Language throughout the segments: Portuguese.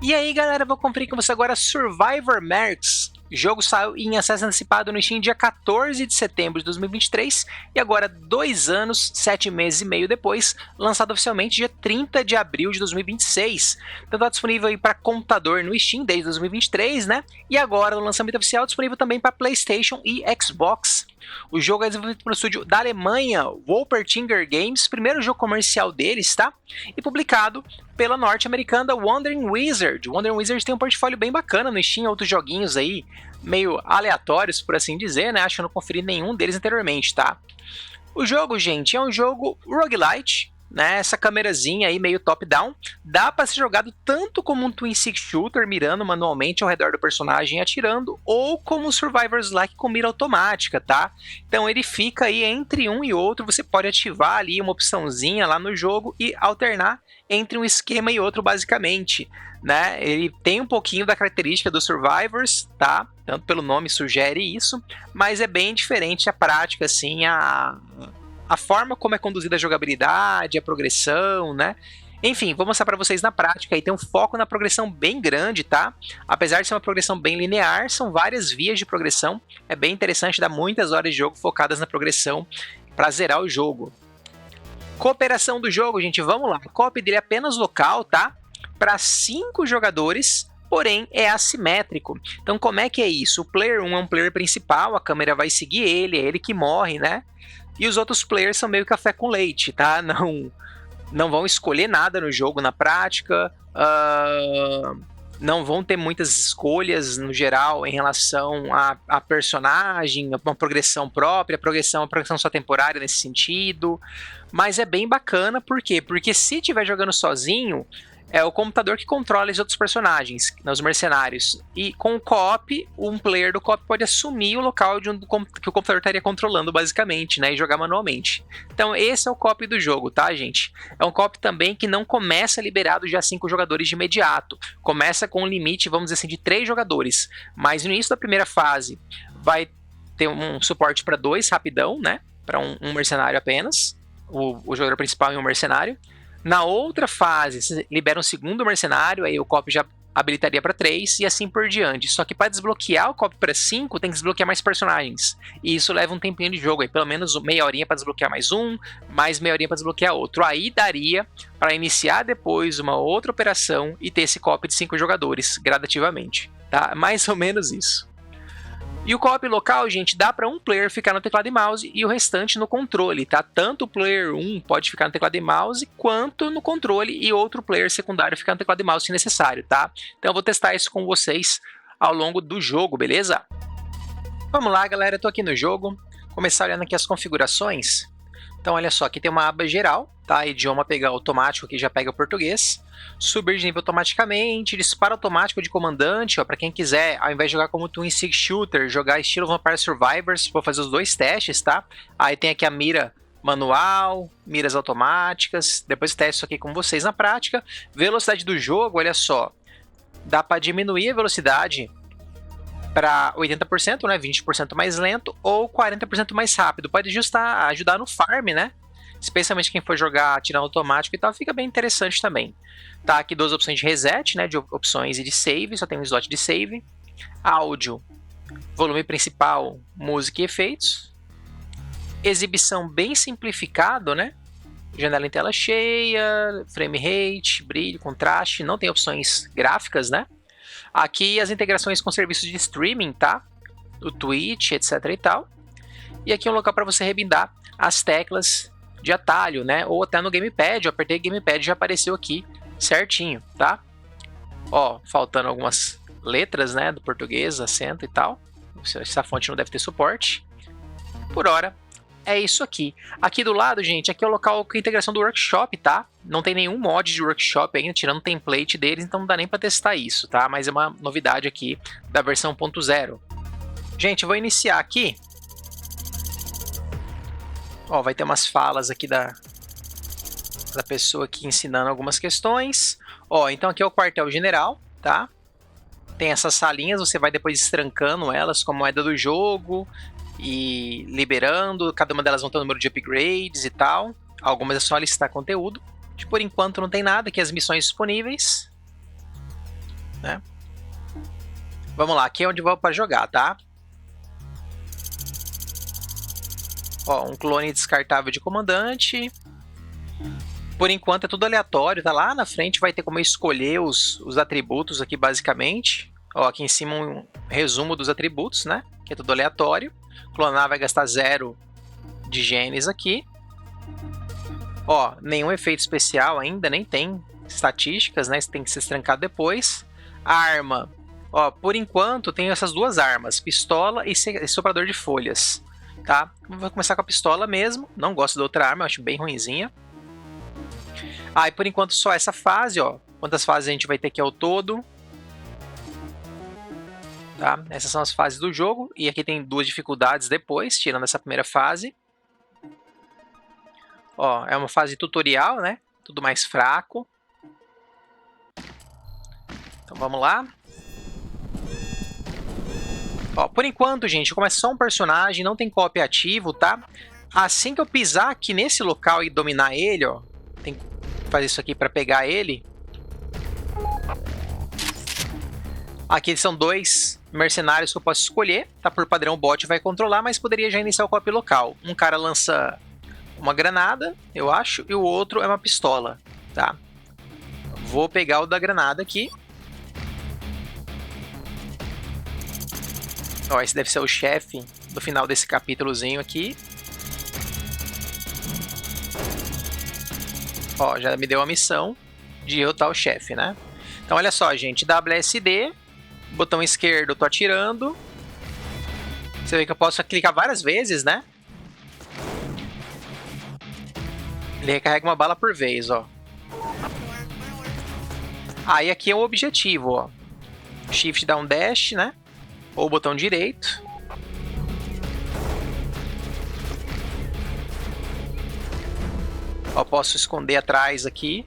E aí, galera, vou conferir com você agora Survivor Marks. O jogo saiu em acesso antecipado no Steam dia 14 de setembro de 2023 e agora 2 anos, 7 meses e meio depois, lançado oficialmente dia 30 de abril de 2026. Então está disponível aí para computador no Steam desde 2023, né? E agora no lançamento oficial disponível também para PlayStation e Xbox. O jogo é desenvolvido pelo estúdio da Alemanha, Wolpertinger Games, primeiro jogo comercial deles, tá? E publicado pela norte-americana Wandering Wizard. O Wandering Wizard tem um portfólio bem bacana no Steam, outros joguinhos aí, meio aleatórios, por assim dizer, né? Acho que eu não conferi nenhum deles anteriormente, tá? O jogo, gente, é um jogo roguelite, né? Essa câmerazinha aí meio top-down, dá para ser jogado tanto como um twin stick shooter, mirando manualmente ao redor do personagem e atirando, ou como um Survivors-like com mira automática, tá? Então ele fica aí entre um e outro, você pode ativar ali uma opçãozinha lá no jogo e alternar entre um esquema e outro, basicamente, né? Ele tem um pouquinho da característica dos Survivors, tá? Tanto pelo nome sugere isso, mas é bem diferente a prática, assim, a forma como é conduzida a jogabilidade, a progressão, né? Enfim, vou mostrar para vocês na prática. Aí tem um foco na progressão bem grande, tá? Apesar de ser uma progressão bem linear, são várias vias de progressão. É bem interessante, dá muitas horas de jogo focadas na progressão para zerar o jogo. Cooperação do jogo, gente, vamos lá. O co-op dele é apenas local, tá? Para 5 jogadores, porém é assimétrico. Então como é que é isso? O player 1 é um player principal, a câmera vai seguir ele, é ele que morre, né? E os outros players são meio café com leite, tá? Não vão escolher nada no jogo na prática, não vão ter muitas escolhas no geral em relação a personagem, uma progressão própria, uma progressão só temporária nesse sentido. Mas é bem bacana, por quê? Porque se estiver jogando sozinho, é o computador que controla os outros personagens, os mercenários. E com o co-op, um player do co-op pode assumir o local que o computador estaria controlando, basicamente, né? E jogar manualmente. Então esse é o co-op do jogo, tá, gente? É um co-op também que não começa liberado já 5 jogadores de imediato. Começa com um limite, vamos dizer assim, de 3 jogadores. Mas no início da primeira fase vai ter um suporte para 2 rapidão, né? Para um mercenário apenas. O jogador principal e um mercenário. Na outra fase, você libera um segundo mercenário, aí o co-op já habilitaria para 3 e assim por diante. Só que para desbloquear o co-op para 5, tem que desbloquear mais personagens. E isso leva um tempinho de jogo, aí pelo menos meia horinha para desbloquear mais um, mais meia horinha para desbloquear outro. Aí daria para iniciar depois uma outra operação e ter esse co-op de 5 jogadores gradativamente, tá? Mais ou menos isso. E o co-op local, gente, dá para um player ficar no teclado e mouse e o restante no controle, tá? Tanto o player 1 pode ficar no teclado e mouse, quanto no controle e outro player secundário ficar no teclado e mouse se necessário, tá? Então eu vou testar isso com vocês ao longo do jogo, beleza? Vamos lá, galera, eu tô aqui no jogo, começar olhando aqui as configurações. Então olha só, aqui tem uma aba geral, tá? Idioma pegar automático, aqui já pega o português. Subir de nível automaticamente, disparo automático de comandante, ó, para quem quiser, ao invés de jogar como Twin Stick Shooter, jogar estilo Vampire Survivors, vou fazer os 2 testes, tá? Aí tem aqui a mira manual, miras automáticas, depois testo isso aqui com vocês na prática. Velocidade do jogo, olha só, dá para diminuir a velocidade para 80%, né, 20% mais lento ou 40% mais rápido. Pode ajudar no farm, né? Especialmente quem for jogar tirando automático e tal, fica bem interessante também. Tá aqui 2 opções de reset, né, de opções e de save, só tem um slot de save. Áudio, volume principal, música e efeitos. Exibição bem simplificado, né? Janela em tela cheia, frame rate, brilho, contraste, não tem opções gráficas, né? Aqui as integrações com serviços de streaming, tá? O Twitch, etc e tal. E aqui é um local para você rebindar as teclas de atalho, né? Ou até no gamepad, eu apertei o gamepad e já apareceu aqui certinho, tá? Ó, faltando algumas letras, né? Do português, acento e tal. Essa fonte não deve ter suporte. Por hora, é isso aqui. Aqui do lado, gente, aqui é o local com integração do workshop, tá? Não tem nenhum mod de workshop ainda, tirando o template deles, então não dá nem para testar isso, tá? Mas é uma novidade aqui da versão 1.0. Gente, eu vou iniciar aqui. Ó, vai ter umas falas aqui da pessoa aqui ensinando algumas questões. Ó, então aqui é o quartel-general, tá? Tem essas salinhas, você vai depois destrancando elas com a moeda do jogo e liberando. Cada uma delas vão ter um número de upgrades e tal. Algumas é só listar conteúdo. Por enquanto não tem nada, aqui as missões disponíveis. né? Vamos lá, aqui é onde vou para jogar, tá? Ó, um clone descartável de comandante. Por enquanto é tudo aleatório, tá? Lá na frente vai ter como escolher os atributos aqui, basicamente. Ó, aqui em cima um resumo dos atributos, né? Que é tudo aleatório. Clonar vai gastar 0 de genes aqui. Ó, nenhum efeito especial ainda, nem tem estatísticas, né? Isso tem que ser trancado depois. A arma, ó, por enquanto tem essas duas armas, pistola e soprador de folhas, tá? Vou começar com a pistola mesmo, não gosto da outra arma, eu acho bem ruinzinha. Ah, e por enquanto só essa fase, ó. Quantas fases a gente vai ter aqui ao todo? Tá? Essas são as fases do jogo, e aqui tem duas dificuldades depois, tirando essa primeira fase. Ó, é uma fase tutorial, né? Tudo mais fraco. Então vamos lá. Ó, por enquanto, gente, como é só um personagem, não tem co-op ativo, tá? Assim que eu pisar aqui nesse local e dominar ele, ó, tem que fazer isso aqui para pegar ele. Aqui são 2 mercenários que eu posso escolher, tá? Por padrão o bot vai controlar, mas poderia já iniciar o co-op local. Um cara lança uma granada, eu acho, e o outro é uma pistola, tá? Vou pegar o da granada aqui. Ó, esse deve ser o chefe do final desse capítulozinho aqui. Ó, já me deu a missão de derrotar o chefe, né? Então olha só, gente, WSD, botão esquerdo eu tô atirando. Você vê que eu posso clicar várias vezes, né? Ele recarrega uma bala por vez, ó. Aí aqui é o objetivo, ó. Shift down dash, né? Ou botão direito. Ó, posso esconder atrás aqui.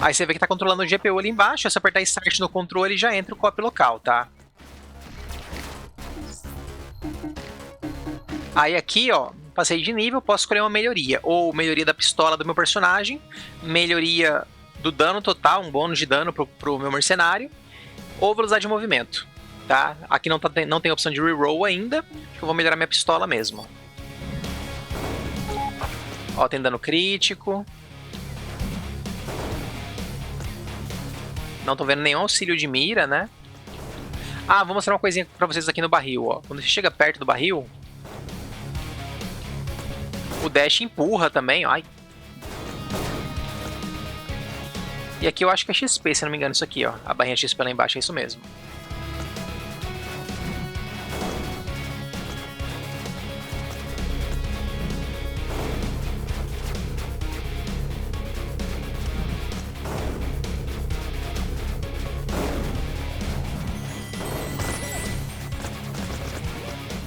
Aí você vê que tá controlando o GPU ali embaixo. É só apertar Start no controle e já entra o co-op local, tá? Aí aqui, ó, passei de nível, posso escolher uma melhoria. Ou melhoria da pistola do meu personagem, melhoria do dano total, um bônus de dano pro meu mercenário, ou velocidade de movimento, tá? Aqui não tem opção de reroll ainda, eu vou melhorar minha pistola mesmo. Ó, tem dano crítico. Não tô vendo nenhum auxílio de mira, né? Ah, vou mostrar uma coisinha pra vocês aqui no barril, ó. Quando você chega perto do barril, o dash empurra também, ó. Ai. E aqui eu acho que é XP, se não me engano, isso aqui, ó. A barrinha XP lá embaixo, é isso mesmo.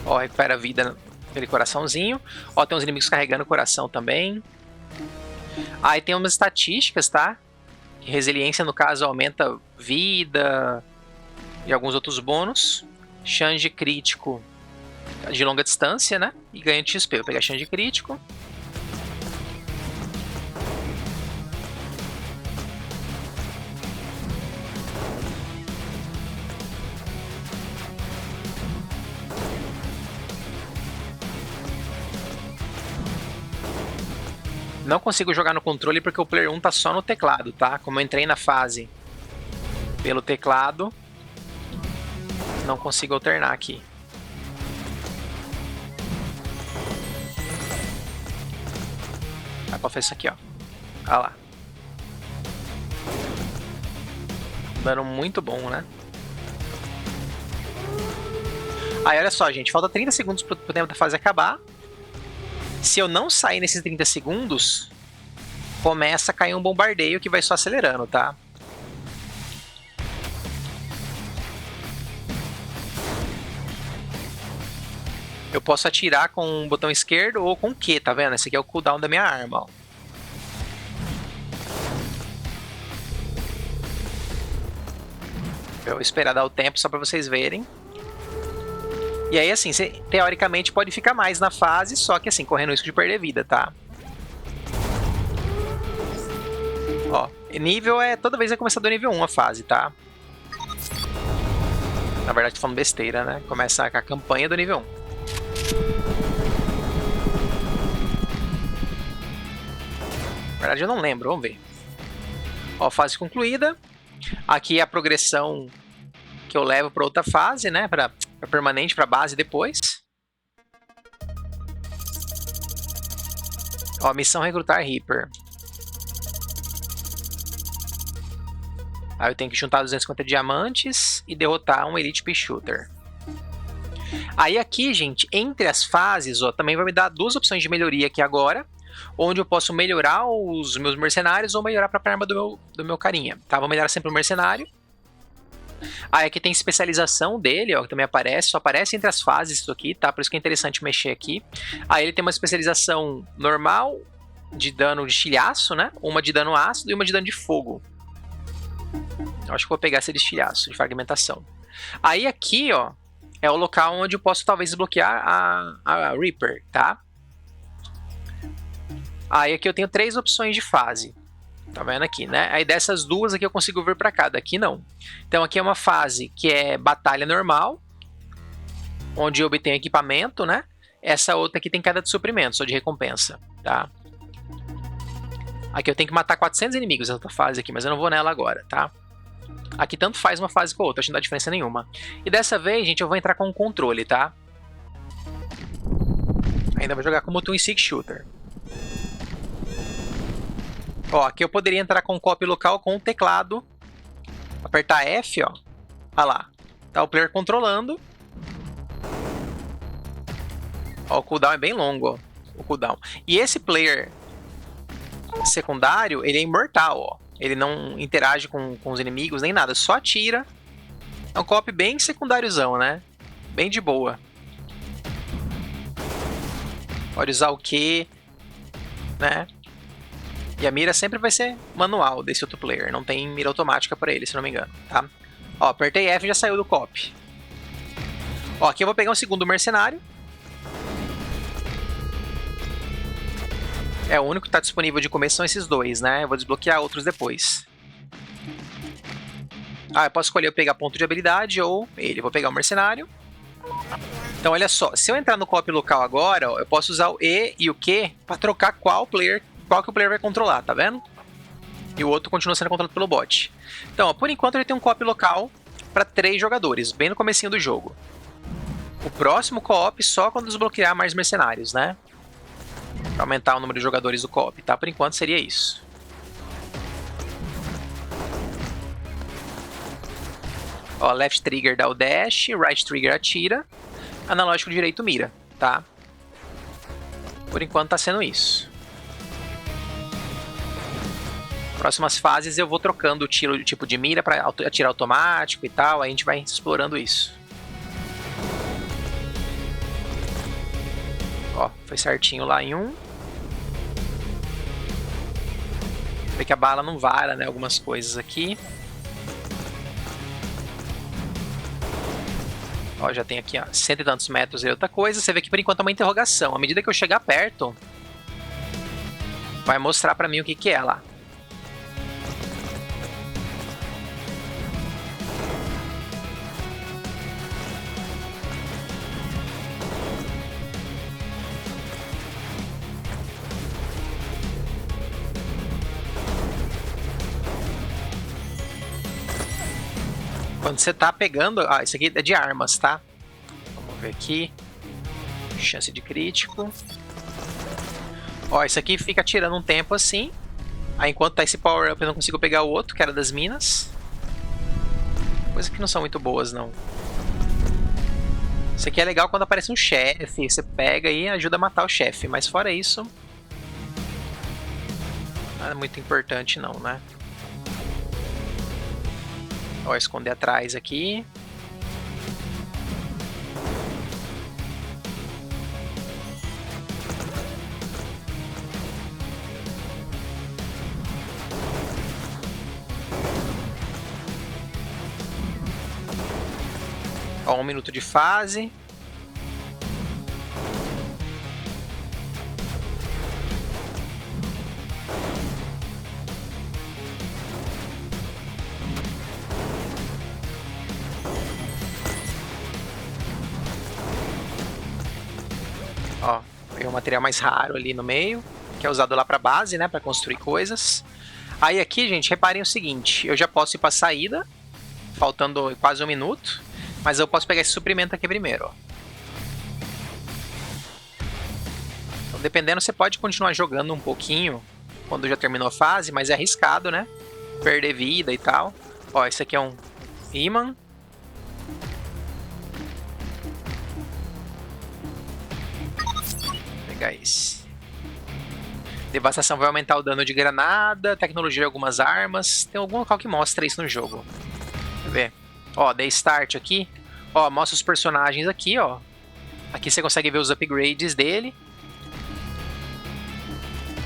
Ó, recupera a vida aquele coraçãozinho. Ó, tem uns inimigos carregando o coração também. Aí tem umas estatísticas, tá? Resiliência, no caso, aumenta vida e alguns outros bônus. Change crítico de longa distância, né? E ganha de XP. Vou pegar change crítico. Não consigo jogar no controle porque o Player 1 tá só no teclado, tá? Como eu entrei na fase pelo teclado, não consigo alternar aqui. Dá pra fazer isso aqui, ó. Olha lá. Dano muito bom, né? Aí, olha só, gente. Falta 30 segundos pro tempo da fase acabar. Se eu não sair nesses 30 segundos, começa a cair um bombardeio que vai só acelerando, tá? Eu posso atirar com o botão esquerdo ou com o Q, tá vendo? Esse aqui é o cooldown da minha arma, ó. Eu vou esperar dar o tempo só pra vocês verem. E aí, assim, você teoricamente pode ficar mais na fase, só que assim, correndo o risco de perder vida, tá? Ó, nível é... Toda vez vai começar do nível 1 a fase, tá? Na verdade, tô falando besteira, né? Começa a campanha do nível 1. Na verdade, eu não lembro, vamos ver. Ó, fase concluída. Aqui é a progressão que eu levo para outra fase, né? Para permanente, para base depois. Ó, missão recrutar Reaper. Aí eu tenho que juntar 250 diamantes e derrotar um Elite Pea Shooter. Aí aqui, gente, entre as fases, ó, também vai me dar duas opções de melhoria aqui agora, onde eu posso melhorar os meus mercenários ou melhorar para a arma do meu carinha. Tá? Vou melhorar sempre o mercenário. Aí aqui tem especialização dele, ó, que também aparece, só aparece entre as fases isso aqui, tá? Por isso que é interessante mexer aqui. Aí ele tem uma especialização normal, de dano de estilhaço, né? Uma de dano ácido e uma de dano de fogo. Eu acho que vou pegar essa de estilhaço, de fragmentação. Aí aqui, ó, é o local onde eu posso talvez desbloquear a Reaper, tá? Aí aqui eu tenho 3 opções de fase. Tá vendo aqui, né? Aí dessas duas aqui eu consigo vir pra cá, daqui não. Então aqui é uma fase que é batalha normal, onde eu obtenho equipamento, né? Essa outra aqui tem queda de suprimentos, ou de recompensa, tá? Aqui eu tenho que matar 400 inimigos nessa fase aqui, mas eu não vou nela agora, tá? Aqui tanto faz uma fase com a outra, acho que não dá diferença nenhuma. E dessa vez, gente, eu vou entrar com o controle, tá? Ainda vou jogar como Twin Stick Shooter. Ó, aqui eu poderia entrar com o copy local com o teclado. Apertar F, ó. Olha lá. Tá o player controlando. Ó, o cooldown é bem longo, ó. O cooldown. E esse player secundário, ele é imortal, ó. Ele não interage com os inimigos nem nada, só atira. É um copy bem secundáriozão, né? Bem de boa. Pode usar o Q, né? E a mira sempre vai ser manual desse outro player, não tem mira automática para ele, se não me engano, tá? Ó, apertei F e já saiu do copy. Ó, aqui eu vou pegar um segundo mercenário. É, o único que está disponível de começo são esses dois, né? Eu vou desbloquear outros depois. Ah, eu posso escolher eu pegar ponto de habilidade ou ele. Vou pegar o mercenário. Então, olha só. Se eu entrar no copy local agora, ó, eu posso usar o E e o Q para trocar qual que o player vai controlar, tá vendo? E o outro continua sendo controlado pelo bot. Então, ó, por enquanto ele tem um co-op local para 3 jogadores, bem no comecinho do jogo. O próximo co-op só quando desbloquear mais mercenários, né? Pra aumentar o número de jogadores do co-op, tá? Por enquanto seria isso. Ó, left trigger dá o dash, right trigger atira, analógico direito mira, tá? Por enquanto tá sendo isso. Próximas fases eu vou trocando o tipo de mira para atirar automático e tal, aí a gente vai explorando isso. Ó, foi certinho lá em um. Vê que a bala não vara, né? Algumas coisas aqui. Ó, já tem aqui, ó, 100 e tantos metros e outra coisa. Você vê que por enquanto é uma interrogação. À medida que eu chegar perto, vai mostrar pra mim o que que é lá. Quando você tá pegando... Ah, isso aqui é de armas, tá? Vamos ver aqui. Chance de crítico. Ó, isso aqui fica tirando um tempo assim. Aí enquanto tá esse power-up eu não consigo pegar o outro, que era das minas. Coisas que não são muito boas, não. Isso aqui é legal quando aparece um chefe. Você pega e ajuda a matar o chefe. Mas fora isso... não é muito importante não, né? Ó, esconder atrás aqui. Ó, 1 minuto de fase. Ó, veio um material mais raro ali no meio, que é usado lá pra base, né, pra construir coisas. Aí aqui, gente, reparem o seguinte, eu já posso ir pra saída, faltando quase 1 minuto, mas eu posso pegar esse suprimento aqui primeiro, ó. Então, dependendo, você pode continuar jogando um pouquinho quando já terminou a fase, mas é arriscado, né? Perder vida e tal. Ó, esse aqui é um imã. Vou pegar esse. Devastação vai aumentar o dano de granada, tecnologia de algumas armas. Tem algum local que mostra isso no jogo. Deixa eu ver. Ó, dei start aqui. Ó, mostra os personagens aqui, ó. Aqui você consegue ver os upgrades dele.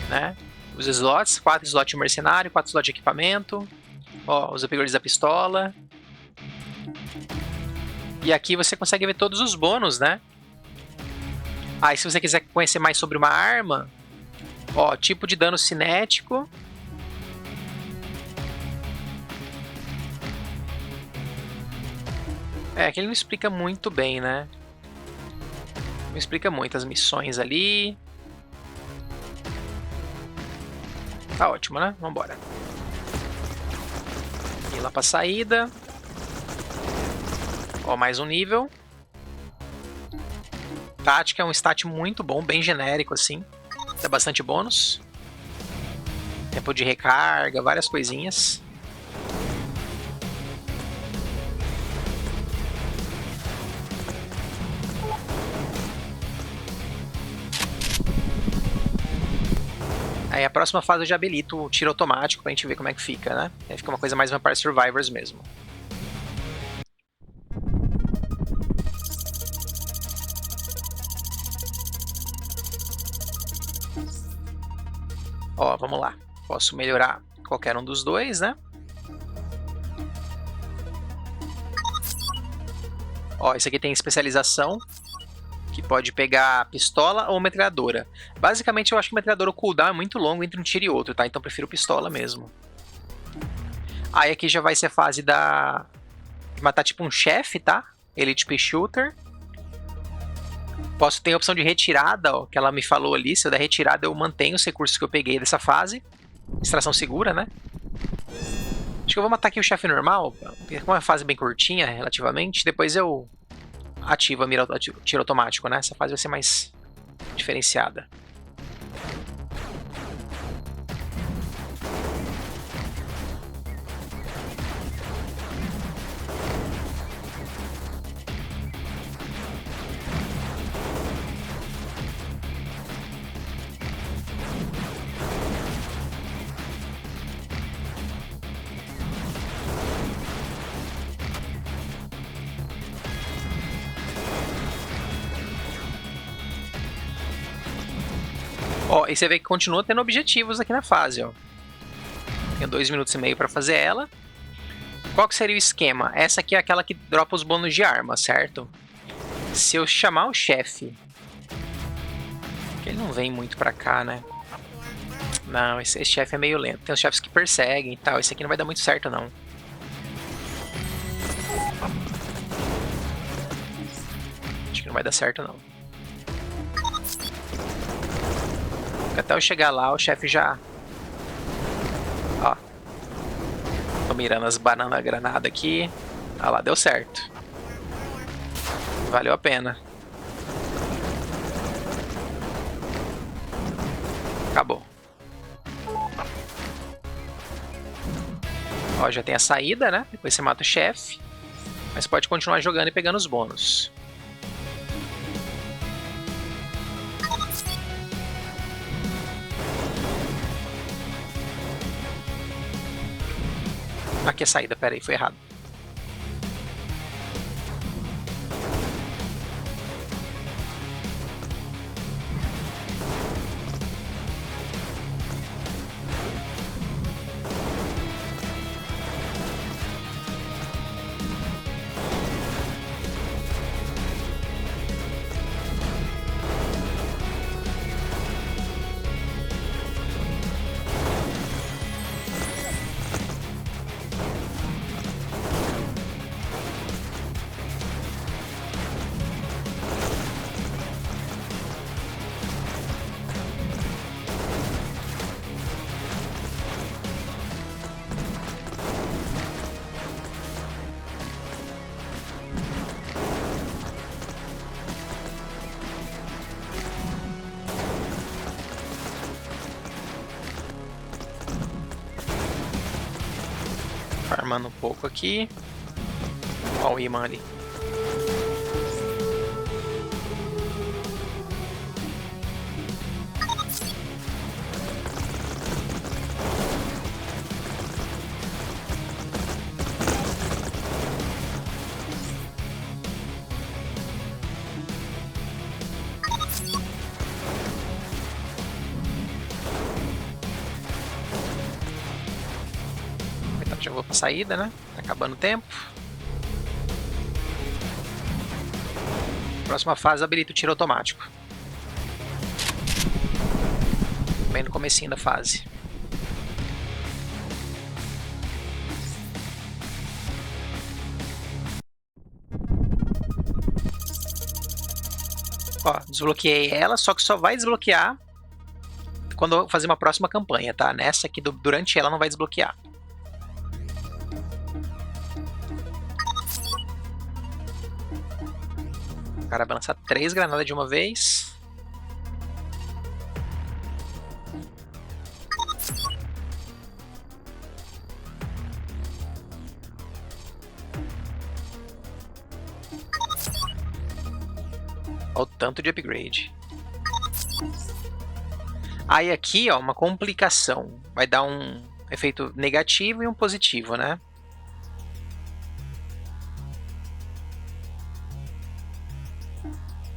Né? Os slots, 4 slots de mercenário, 4 slots de equipamento. Ó, os upgrades da pistola. E aqui você consegue ver todos os bônus, né? Aí se você quiser conhecer mais sobre uma arma, ó, tipo de dano cinético. É, que ele não explica muito bem, né? Não explica muito as missões ali. Tá ótimo, né? Vambora. Ir lá pra saída. Ó, mais um nível. Tática é um stat muito bom, bem genérico assim. Dá bastante bônus. Tempo de recarga, várias coisinhas. Aí a próxima fase eu já habilito o tiro automático pra gente ver como é que fica, né? Aí fica uma coisa mais Vampire Survivors mesmo. Ó, vamos lá. Posso melhorar qualquer um dos dois, né? Ó, esse aqui tem especialização, que pode pegar pistola ou metralhadora. Basicamente, eu acho que metralhadora, o cooldown é muito longo entre um tiro e outro, tá? Então eu prefiro pistola mesmo. Aí aqui já vai ser a fase da... de matar tipo um chefe, tá? Elite Pea Shooter. Posso ter a opção de retirada, ó, que ela me falou ali. Se eu der retirada, eu mantenho os recursos que eu peguei dessa fase. Extração segura, né? Acho que eu vou matar aqui o chefe normal, porque é uma fase bem curtinha, relativamente. Depois eu ativo a mira, tiro automático, né? Essa fase vai ser mais diferenciada. Ó, e você vê que continua tendo objetivos aqui na fase, ó. Tenho 2 minutos e meio pra fazer ela. Qual que seria o esquema? Essa aqui é aquela que dropa os bônus de arma, certo? Se eu chamar o chefe... que ele não vem muito pra cá, né? Não, esse chefe é meio lento. Tem os chefes que perseguem e tal. Esse aqui não vai dar muito certo, não. Acho que não vai dar certo, não. Até eu chegar lá, o chefe já... Ó. Tô mirando as bananas granada aqui. Ah lá, deu certo. Valeu a pena. Acabou. Ó, já tem a saída, né? Depois você mata o chefe. Mas pode continuar jogando e pegando os bônus. Aqui a saída, pera aí, foi errado. Farmando um pouco aqui. Ó o imã ali. Então já vou pra saída, né? Tá acabando o tempo. Próxima fase habilita o tiro automático. Bem no comecinho da fase. Ó, desbloqueei ela, só que só vai desbloquear quando eu fazer uma próxima campanha, tá? Nessa aqui, durante ela, não vai desbloquear. O cara vai lançar 3 granadas de uma vez. Olha o tanto de upgrade. Aí aqui, ó, uma complicação. Vai dar um efeito negativo e um positivo, né?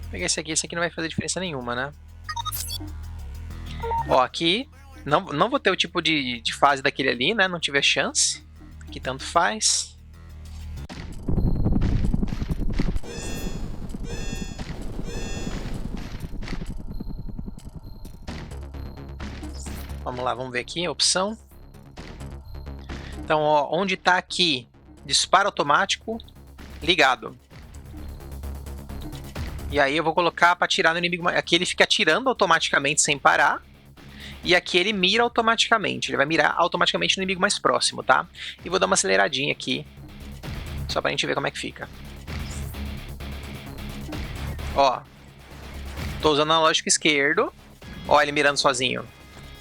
Vou pegar esse aqui não vai fazer diferença nenhuma, né? Ó, aqui não vou ter o tipo de fase daquele ali, né? Não tive chance. Aqui tanto faz. Vamos lá, vamos ver aqui a opção. Então, ó, onde está aqui, disparo automático, ligado. E aí eu vou colocar para atirar no inimigo. Aqui ele fica atirando automaticamente sem parar. E aqui ele mira automaticamente. Ele vai mirar automaticamente no inimigo mais próximo, tá? E vou dar uma aceleradinha aqui. Só pra gente ver como é que fica. Ó. Tô usando o analógico esquerdo. Ó, ele mirando sozinho.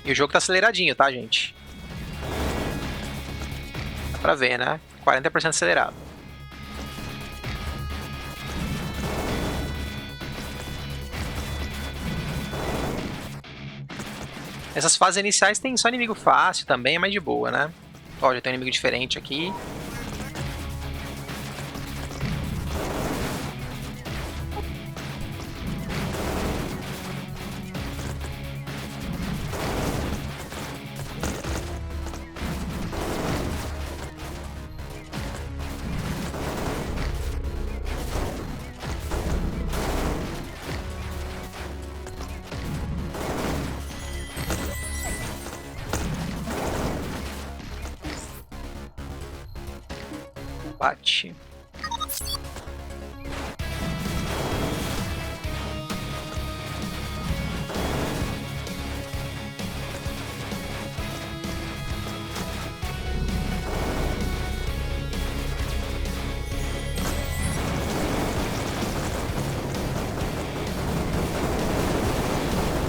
E o jogo tá aceleradinho, tá, gente? Dá pra ver, né? 40% acelerado. Essas fases iniciais tem só inimigo fácil também, é mais de boa, né? Ó, já tem um inimigo diferente aqui. Bate.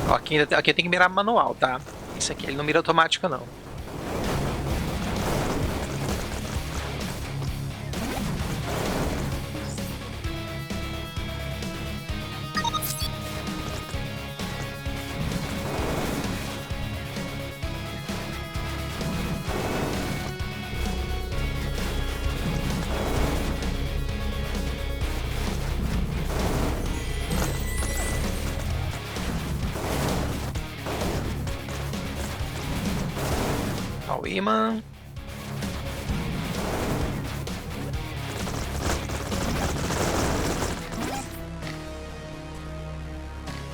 Ó, aqui tem que mirar manual, tá? Isso aqui ele não mira automático, não. Ó, o imã.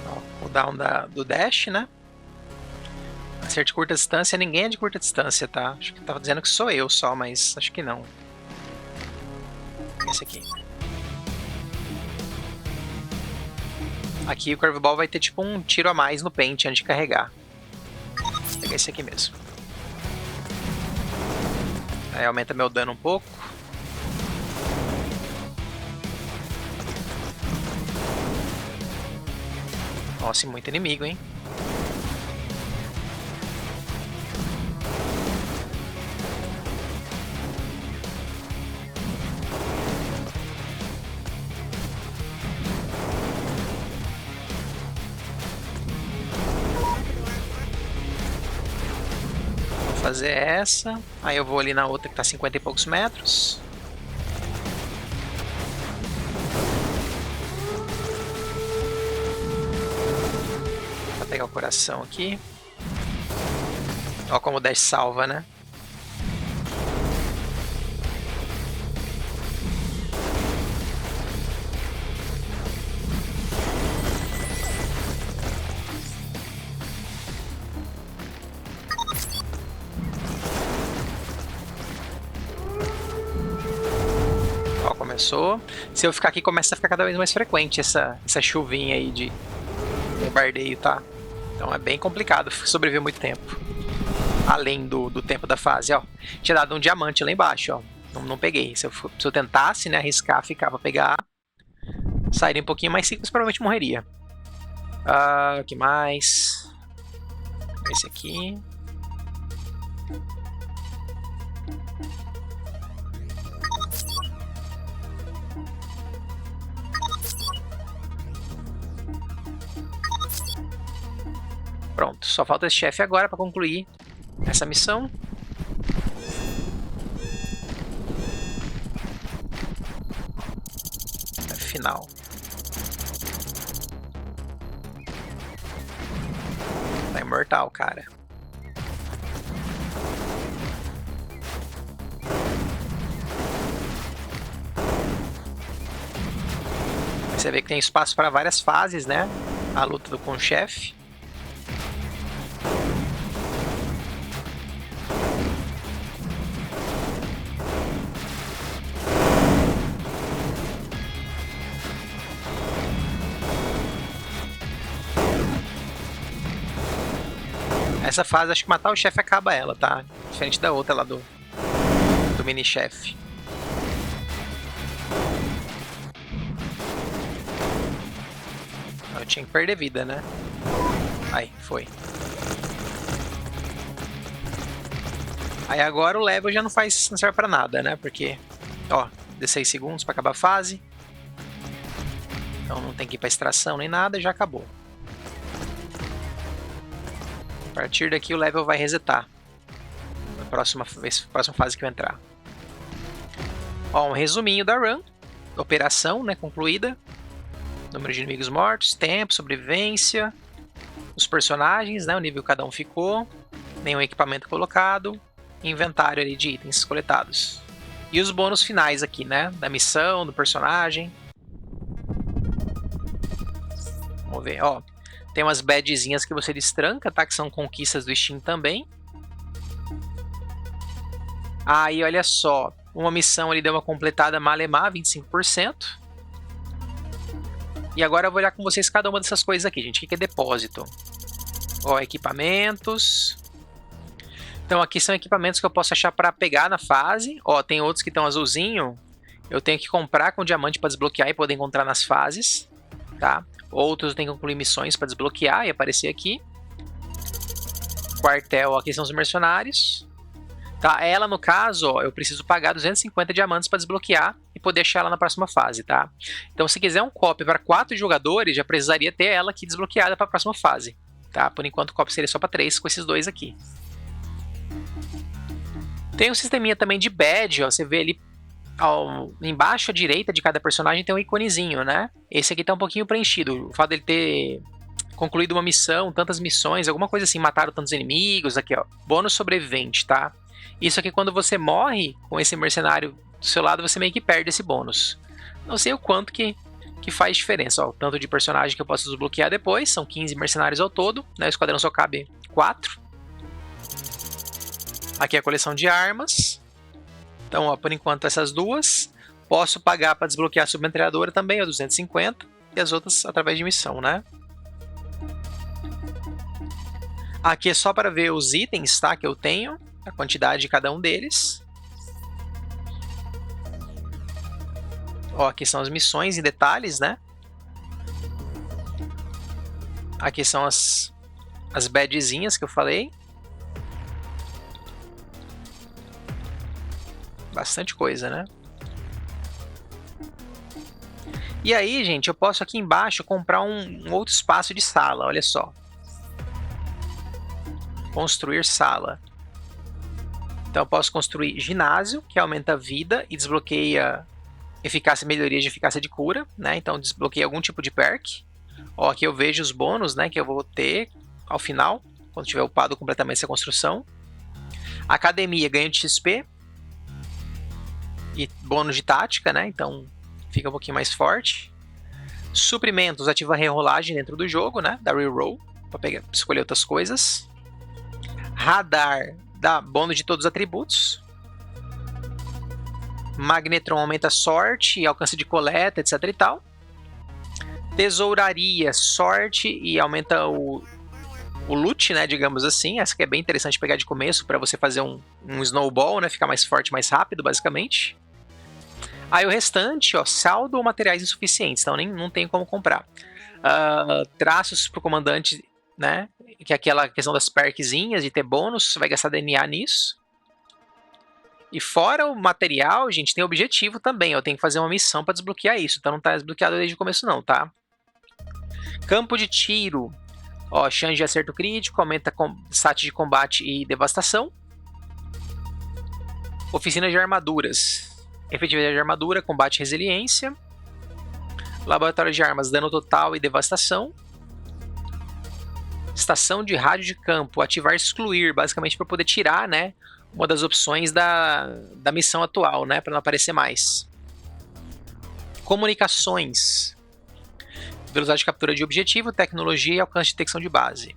Ó, o down do dash, né? Acerto de curta distância, ninguém é de curta distância, tá? Acho que tava dizendo que sou eu só, mas acho que não. Esse aqui. Aqui o Curveball vai ter tipo um tiro a mais no pente antes de carregar. Vou pegar esse aqui mesmo. Aí aumenta meu dano um pouco. Nossa, muito inimigo, hein? fazer essa. Aí eu vou ali na outra que tá 50 e poucos metros. Vou pegar o coração aqui. Ó como o dash salva, né? Começou. Se eu ficar aqui, começa a ficar cada vez mais frequente essa chuvinha aí de bombardeio, tá? Então é bem complicado sobreviver muito tempo. Além do tempo da fase, ó. Tinha dado um diamante lá embaixo, ó. Não peguei. Se eu tentasse, né, arriscar, ficava pegar. Sairia um pouquinho mais simples, provavelmente morreria. O que mais? Esse aqui. Pronto, só falta esse chefe agora para concluir essa missão. Final. Tá imortal, cara. Você vê que tem espaço para várias fases, né? A luta com o chefe. Essa fase, acho que matar o chefe acaba ela, tá? Diferente da outra lá do mini-chefe. Eu tinha que perder vida, né? Aí, foi. Aí agora o level já não serve pra nada, né? Porque, ó, 16 segundos pra acabar a fase. Então não tem que ir pra extração nem nada, já acabou. A partir daqui o level vai resetar. Na próxima fase que eu entrar. Ó, um resuminho da run. Operação, né, concluída. Número de inimigos mortos, tempo, sobrevivência. Os personagens, né, o nível que cada um ficou. Nenhum equipamento colocado. Inventário ali de itens coletados. E os bônus finais aqui, né, da missão, do personagem. Vamos ver, ó. Tem umas badgezinhas que você destranca, tá? Que são conquistas do Steam também. Aí, olha só. Uma missão ali deu uma completada malemar, 25%. E agora eu vou olhar com vocês cada uma dessas coisas aqui, gente. O que é depósito? Ó, equipamentos. Então, aqui são equipamentos que eu posso achar para pegar na fase. Ó, tem outros que estão azulzinho. Eu tenho que comprar com diamante para desbloquear e poder encontrar nas fases. Tá? Outros eu tenho que concluir missões para desbloquear e aparecer aqui. Quartel, aqui são os mercenários. Tá? Ela, no caso, ó, eu preciso pagar 250 diamantes para desbloquear e poder achar ela na próxima fase, tá? Então, se quiser um copy para 4 jogadores, já precisaria ter ela aqui desbloqueada para a próxima fase, tá? Por enquanto, o copy seria só para 3 com esses dois aqui. Tem um sisteminha também de badge, ó, você vê ali embaixo à direita de cada personagem tem um iconezinho, né? Esse aqui tá um pouquinho preenchido. O fato dele ter concluído uma missão, tantas missões, alguma coisa assim, mataram tantos inimigos, aqui ó, bônus sobrevivente, tá? Isso aqui quando você morre com esse mercenário do seu lado, você meio que perde esse bônus. Não sei o quanto que faz diferença, ó, o tanto de personagem que eu posso desbloquear depois, são 15 mercenários ao todo, né? O esquadrão só cabe 4. Aqui é a coleção de armas. Então, ó, por enquanto, essas duas. Posso pagar para desbloquear a submetralhadora também, ó, 250. E as outras através de missão, né? Aqui é só para ver os itens, tá? Que eu tenho. A quantidade de cada um deles. Ó, aqui são as missões em detalhes, né? Aqui são as badgezinhas que eu falei. Bastante coisa, né? E aí, gente, eu posso aqui embaixo comprar um outro espaço de sala, olha só. Construir sala. Então eu posso construir ginásio, que aumenta a vida e desbloqueia eficácia, melhorias de eficácia de cura, né? Então desbloqueia algum tipo de perk. Ó, aqui eu vejo os bônus, né, que eu vou ter ao final, quando tiver upado completamente essa construção. Academia, ganho de XP e bônus de tática, né? Então fica um pouquinho mais forte. Suprimentos, ativa a rerolagem dentro do jogo, né? Da reroll, para escolher outras coisas. Radar, dá bônus de todos os atributos. Magnetron aumenta a sorte e alcance de coleta, etc e tal. Tesouraria, sorte e aumenta o loot, né, digamos assim. Essa que é bem interessante pegar de começo para você fazer um snowball, né, ficar mais forte, mais rápido, basicamente. Aí o restante, ó, saldo ou materiais insuficientes, então não tem como comprar. Traços pro comandante, né, que é aquela questão das perkzinhas, de ter bônus, você vai gastar DNA nisso. E fora o material, gente, tem objetivo também. Eu tenho que fazer uma missão para desbloquear isso. Então não tá desbloqueado desde o começo não, tá? Campo de tiro. Ó, chance de acerto crítico, aumenta stat de combate e devastação. Oficina de armaduras. Efetividade de armadura, combate e resiliência. Laboratório de armas, dano total e devastação. Estação de rádio de campo, ativar e excluir, basicamente para poder tirar, né, uma das opções da missão atual, né, para não aparecer mais. Comunicações. Velocidade de captura de objetivo, tecnologia e alcance de detecção de base.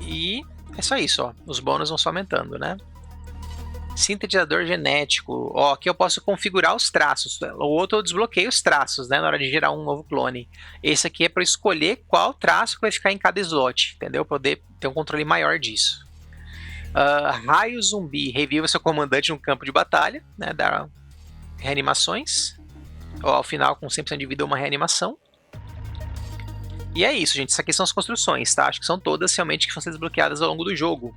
E é só isso, ó. Os bônus vão só aumentando, né? Sintetizador genético. Ó, aqui eu posso configurar os traços. O outro eu desbloqueio os traços, né, na hora de gerar um novo clone. Esse aqui é para escolher qual traço que vai ficar em cada slot, entendeu? Poder ter um controle maior disso. Raio zumbi. Reviva seu comandante no campo de batalha, né? Dá reanimações. Ó, ao final, com 100% de vida, uma reanimação. E é isso, gente. Isso aqui são as construções, tá? Acho que são todas realmente que vão ser desbloqueadas ao longo do jogo.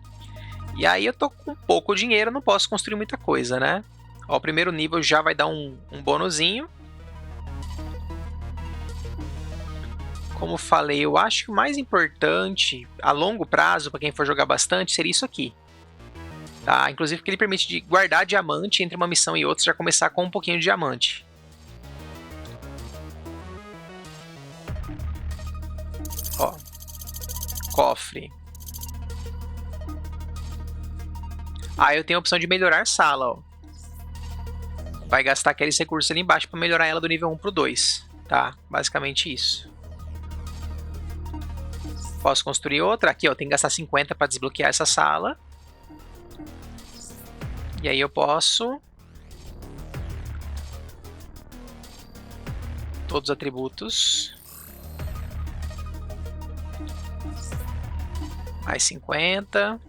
E aí eu tô com pouco dinheiro, não posso construir muita coisa, né? Ó, o primeiro nível já vai dar um bonuzinho. Como falei, eu acho que o mais importante a longo prazo, para quem for jogar bastante, seria isso aqui. Tá? Inclusive porque ele permite de guardar diamante entre uma missão e outra, já começar com um pouquinho de diamante. Ó, cofre. Aí eu tenho a opção de melhorar sala, ó. Vai gastar aqueles recursos ali embaixo para melhorar ela do nível 1 pro 2, tá? Basicamente isso. Posso construir outra. Aqui, ó, tem que gastar 50 para desbloquear essa sala. E aí eu posso... Todos os atributos. Mais 50.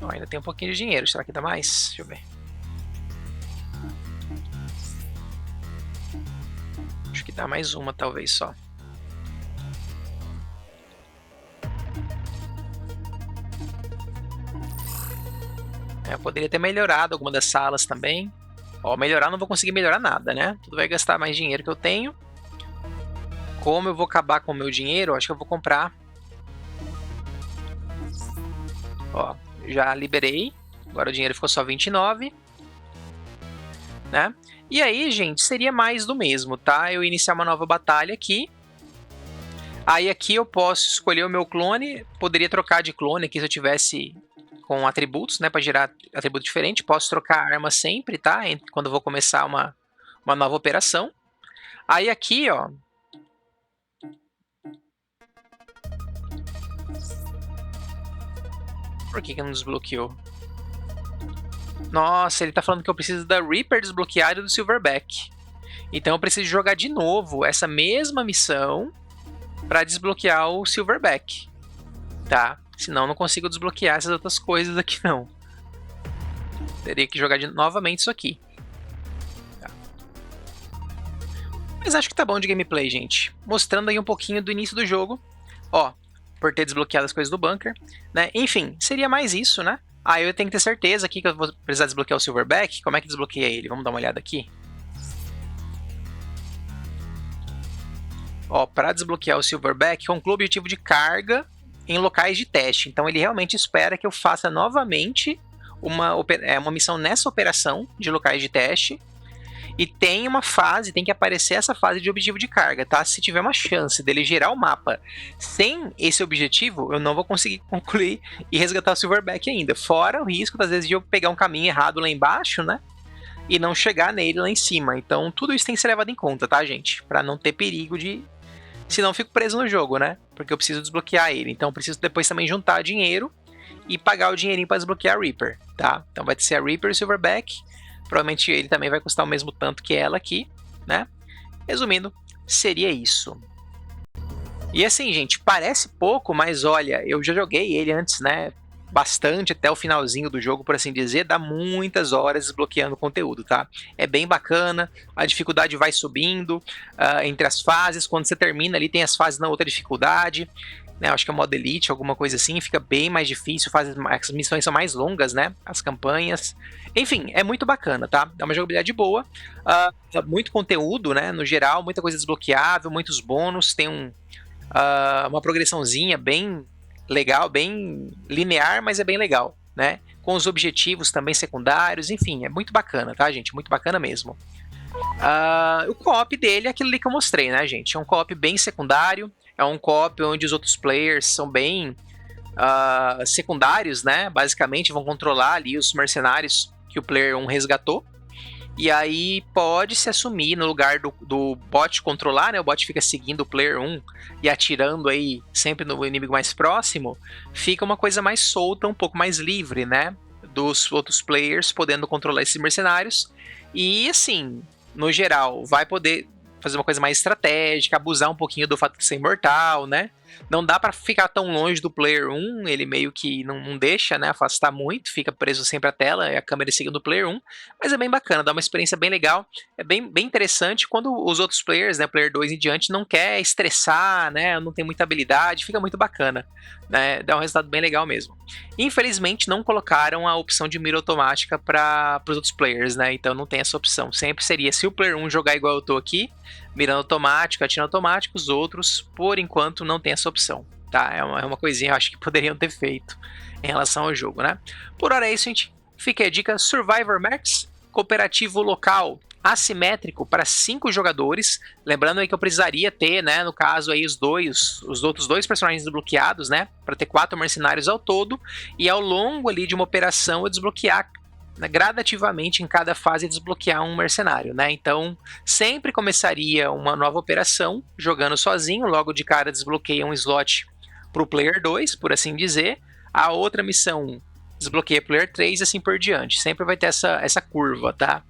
Oh, ainda tem um pouquinho de dinheiro. Será que dá mais? Deixa eu ver. Acho que dá mais uma, talvez, só. Eu poderia ter melhorado alguma das salas também. Ó, melhorar não vou conseguir melhorar nada, né? Tudo vai gastar mais dinheiro que eu tenho. Como eu vou acabar com o meu dinheiro, acho que eu vou comprar. Ó, já liberei. Agora o dinheiro ficou só 29. Né? E aí, gente, seria mais do mesmo, tá? Eu iniciar uma nova batalha aqui. Aí aqui eu posso escolher o meu clone. Poderia trocar de clone aqui se eu tivesse com atributos, né? Para gerar atributo diferente. Posso trocar a arma sempre, tá? Quando eu vou começar uma nova operação. Aí aqui, ó. Por que não desbloqueou? Nossa, ele tá falando que eu preciso da Reaper desbloqueada e do Silverback. Então eu preciso jogar de novo essa mesma missão para desbloquear o Silverback. Tá? Senão eu não consigo desbloquear essas outras coisas aqui não. Teria que jogar novamente isso aqui. Tá. Mas acho que tá bom de gameplay, gente. Mostrando aí um pouquinho do início do jogo. Ó, por ter desbloqueado as coisas do bunker. Né? Enfim, seria mais isso, né? Aí eu tenho que ter certeza aqui que eu vou precisar desbloquear o Silverback. Como é que desbloqueia ele? Vamos dar uma olhada aqui. Ó, para desbloquear o Silverback, conclua o objetivo de carga em locais de teste. Então ele realmente espera que eu faça novamente uma missão nessa operação de locais de teste. E tem uma fase, tem que aparecer essa fase de objetivo de carga, tá? Se tiver uma chance dele gerar o mapa sem esse objetivo, eu não vou conseguir concluir e resgatar o Silverback ainda. Fora o risco, às vezes, de eu pegar um caminho errado lá embaixo, né? E não chegar nele lá em cima. Então, tudo isso tem que ser levado em conta, tá, gente? Pra não ter perigo de... Senão eu fico preso no jogo, né? Porque eu preciso desbloquear ele. Então, eu preciso depois também juntar dinheiro e pagar o dinheirinho pra desbloquear a Reaper, tá? Então, vai ser a Reaper e o Silverback. Provavelmente ele também vai custar o mesmo tanto que ela aqui, né? Resumindo, seria isso. E assim, gente, parece pouco, mas olha, eu já joguei ele antes, né? Bastante até o finalzinho do jogo, por assim dizer, dá muitas horas desbloqueando conteúdo, tá? É bem bacana, a dificuldade vai subindo entre as fases, quando você termina ali tem as fases na outra dificuldade, né? Acho que é modo Elite, alguma coisa assim, fica bem mais difícil, as missões são mais longas, né? As campanhas. Enfim, é muito bacana, tá? É uma jogabilidade boa, muito conteúdo, né? No geral, muita coisa desbloqueável, muitos bônus, tem uma progressãozinha bem legal, bem linear, mas é bem legal, né? Com os objetivos também secundários, enfim, é muito bacana, tá, gente? Muito bacana mesmo. O co-op dele é aquilo ali que eu mostrei, né, gente? É um co-op bem secundário, é um co-op onde os outros players são bem secundários, né? Basicamente vão controlar ali os mercenários que o player 1 resgatou. E aí pode se assumir no lugar do bot controlar, né? O bot fica seguindo o player 1 e atirando aí sempre no inimigo mais próximo. Fica uma coisa mais solta, um pouco mais livre, né? Dos outros players podendo controlar esses mercenários. E assim, no geral, vai poder fazer uma coisa mais estratégica, abusar um pouquinho do fato de ser imortal, né? Não dá para ficar tão longe do player 1, ele meio que não deixa, né, afastar muito, fica preso sempre à tela, é a câmera seguindo o player 1, mas é bem bacana, dá uma experiência bem legal, é bem interessante quando os outros players, né, player 2 em diante, não quer estressar, né, não tem muita habilidade, fica muito bacana, né, dá um resultado bem legal mesmo. Infelizmente não colocaram a opção de mira automática para os outros players, né, então não tem essa opção, sempre seria, se o player 1 jogar igual eu tô aqui, mirando automático, atirando automático, os outros, por enquanto, não tem essa opção, tá? É uma coisinha, eu acho que poderiam ter feito em relação ao jogo, né? Por hora é isso, gente. Fica a dica, Survivor Max, cooperativo local, assimétrico para 5 jogadores, lembrando aí que eu precisaria ter, né, no caso aí os outros dois personagens desbloqueados, né, para ter 4 mercenários ao todo, e ao longo ali de uma operação eu desbloquear gradativamente em cada fase desbloquear um mercenário, né? Então, sempre começaria uma nova operação jogando sozinho, logo de cara desbloqueia um slot para o player 2, por assim dizer. A outra missão desbloqueia player 3 e assim por diante. Sempre vai ter essa curva, tá?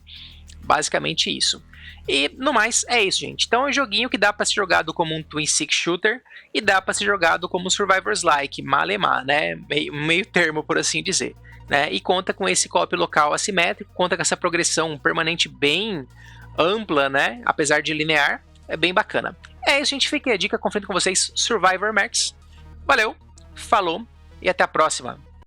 Basicamente isso. E no mais, é isso, gente. Então é um joguinho que dá para ser jogado como um Twin Stick Shooter e dá para ser jogado como Survivors-like, malemar, né? Meio termo, por assim dizer. Né? E conta com esse co-op local assimétrico, conta com essa progressão permanente bem ampla, né? Apesar de linear, é bem bacana. É isso, gente. Fica a dica, confio com vocês, Survivor Max. Valeu, falou e até a próxima.